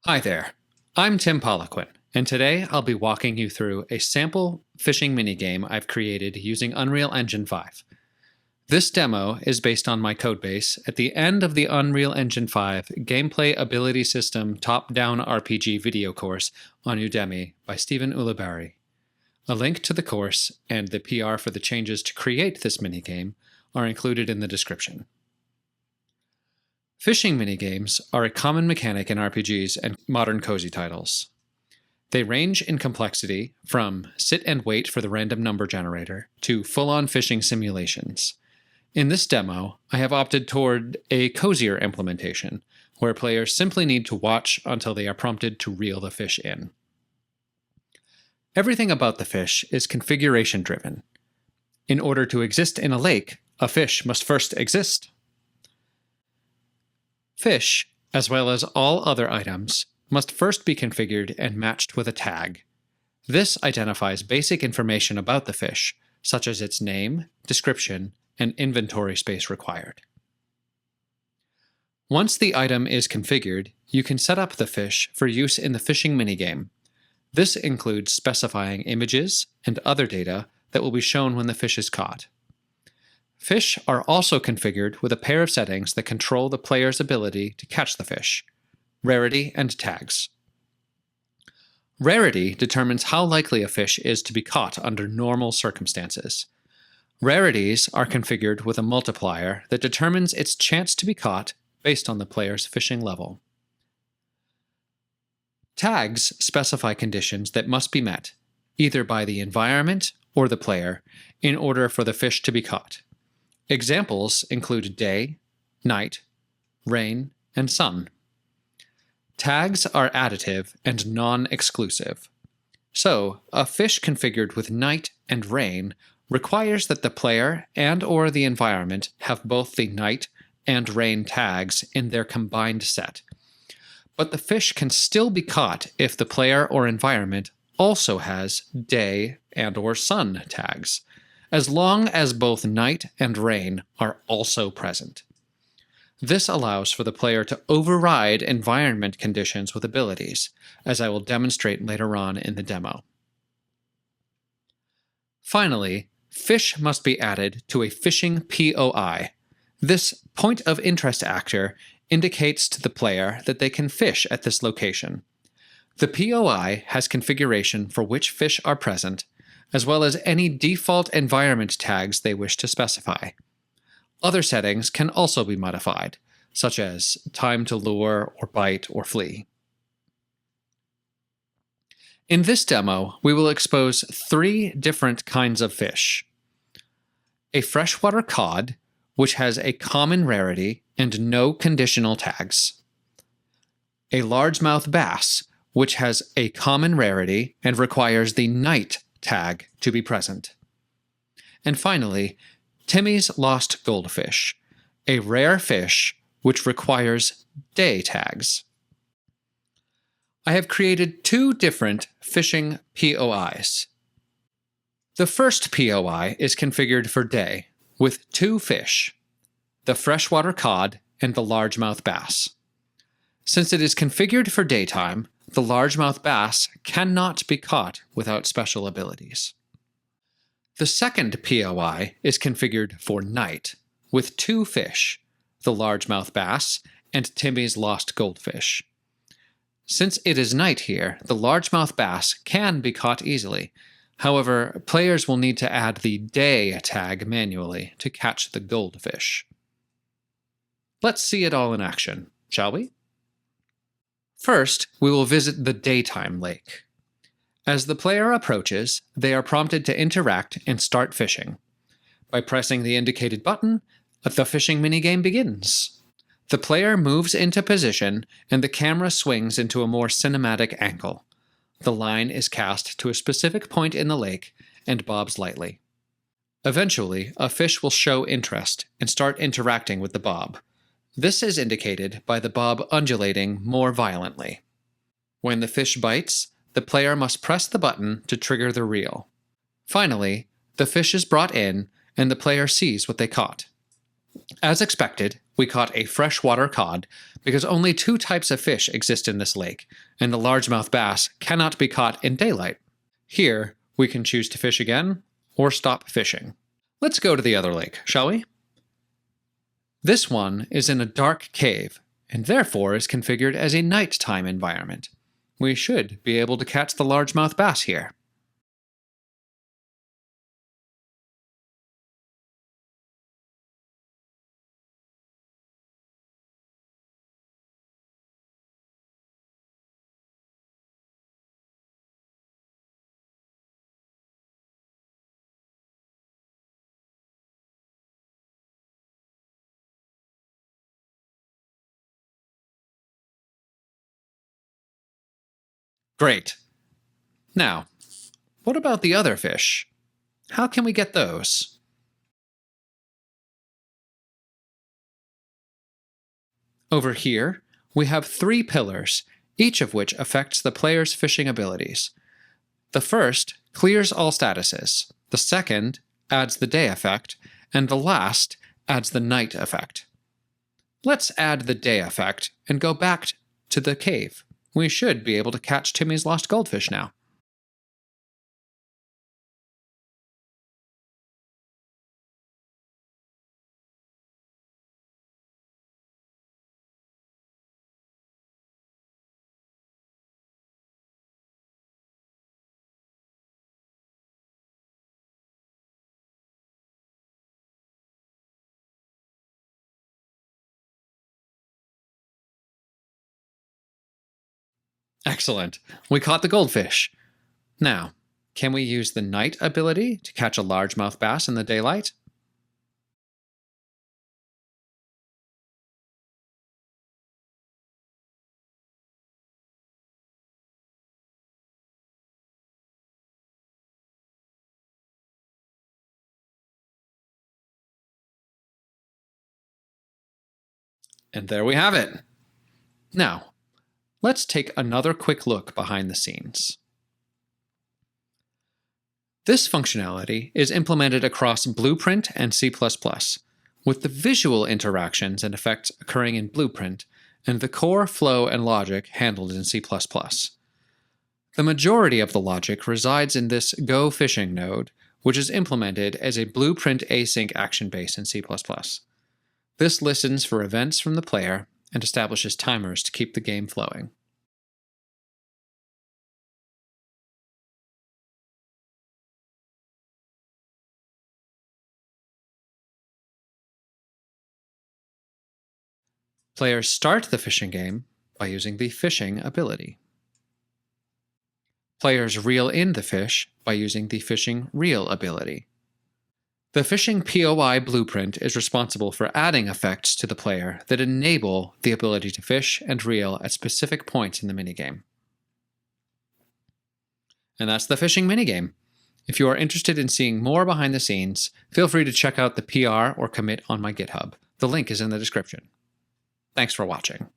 Hi there, I'm Tim Poliquin, and today I'll be walking you through a sample fishing minigame I've created using Unreal Engine 5. This demo is based on my codebase at the end of the Unreal Engine 5 Gameplay Ability System Top-Down RPG video course on Udemy by Stephen Ulibarri. A link to the course and the PR for the changes to create this minigame are included in the description. Fishing minigames are a common mechanic in RPGs and modern cozy titles. They range in complexity from sit and wait for the random number generator to full-on fishing simulations. In this demo, I have opted toward a cozier implementation, where players simply need to watch until they are prompted to reel the fish in. Everything about the fish is configuration-driven. In order to exist in a lake, a fish must first exist. Fish, as well as all other items, must first be configured and matched with a tag. This identifies basic information about the fish, such as its name, description, and inventory space required. Once the item is configured, you can set up the fish for use in the fishing minigame. This includes specifying images and other data that will be shown when the fish is caught. Fish are also configured with a pair of settings that control the player's ability to catch the fish: rarity and tags. Rarity determines how likely a fish is to be caught under normal circumstances. Rarities are configured with a multiplier that determines its chance to be caught based on the player's fishing level. Tags specify conditions that must be met, either by the environment or the player, in order for the fish to be caught. Examples include day, night, rain, and sun. Tags are additive and non-exclusive. So, a fish configured with night and rain requires that the player and/or the environment have both the night and rain tags in their combined set. But the fish can still be caught if the player or environment also has day and/or sun tags, as long as both night and rain are also present. This allows for the player to override environment conditions with abilities, as I will demonstrate later on in the demo. Finally, fish must be added to a fishing POI. This point of interest actor indicates to the player that they can fish at this location. The POI has configuration for which fish are present, as well as any default environment tags they wish to specify. Other settings can also be modified, such as time to lure or bite or flee. In this demo, we will expose 3 different kinds of fish: a freshwater cod, which has a common rarity and no conditional tags; a largemouth bass, which has a common rarity and requires the night tag to be present; and finally, Timmy's lost goldfish, a rare fish which requires day tags. I have created 2 different fishing POIs. The first POI is configured for day, with 2 fish, the freshwater cod and the largemouth bass. Since it is configured for daytime, the largemouth bass cannot be caught without special abilities. The second POI is configured for night, with 2 fish, the largemouth bass and Timmy's lost goldfish. Since it is night here, the largemouth bass can be caught easily. However, players will need to add the day tag manually to catch the goldfish. Let's see it all in action, shall we? First, we will visit the daytime lake. As the player approaches, they are prompted to interact and start fishing. By pressing the indicated button, the fishing minigame begins. The player moves into position, and the camera swings into a more cinematic angle. The line is cast to a specific point in the lake and bobs lightly. Eventually, a fish will show interest and start interacting with the bob. This is indicated by the bob undulating more violently. When the fish bites, the player must press the button to trigger the reel. Finally, the fish is brought in, and the player sees what they caught. As expected, we caught a freshwater cod because only 2 types of fish exist in this lake, and the largemouth bass cannot be caught in daylight. Here, we can choose to fish again or stop fishing. Let's go to the other lake, shall we? This one is in a dark cave, and therefore is configured as a nighttime environment. We should be able to catch the largemouth bass here. Great. Now, what about the other fish? How can we get those? Over here, we have 3 pillars, each of which affects the player's fishing abilities. The first clears all statuses, the second adds the day effect, and the last adds the night effect. Let's add the day effect and go back to the cave. We should be able to catch Timmy's lost goldfish now. Excellent. We caught the goldfish. Now, can we use the night ability to catch a largemouth bass in the daylight? And there we have it. Now, let's take another quick look behind the scenes. This functionality is implemented across Blueprint and C++, with the visual interactions and effects occurring in Blueprint, and the core flow and logic handled in C++. The majority of the logic resides in this Go Fishing node, which is implemented as a Blueprint async action base in C++. This listens for events from the player and establishes timers to keep the game flowing. Players start the fishing game by using the fishing ability. Players reel in the fish by using the fishing reel ability. The fishing POI blueprint is responsible for adding effects to the player that enable the ability to fish and reel at specific points in the minigame. And that's the fishing minigame. If you are interested in seeing more behind the scenes, feel free to check out the PR or commit on my GitHub. The link is in the description. Thanks for watching.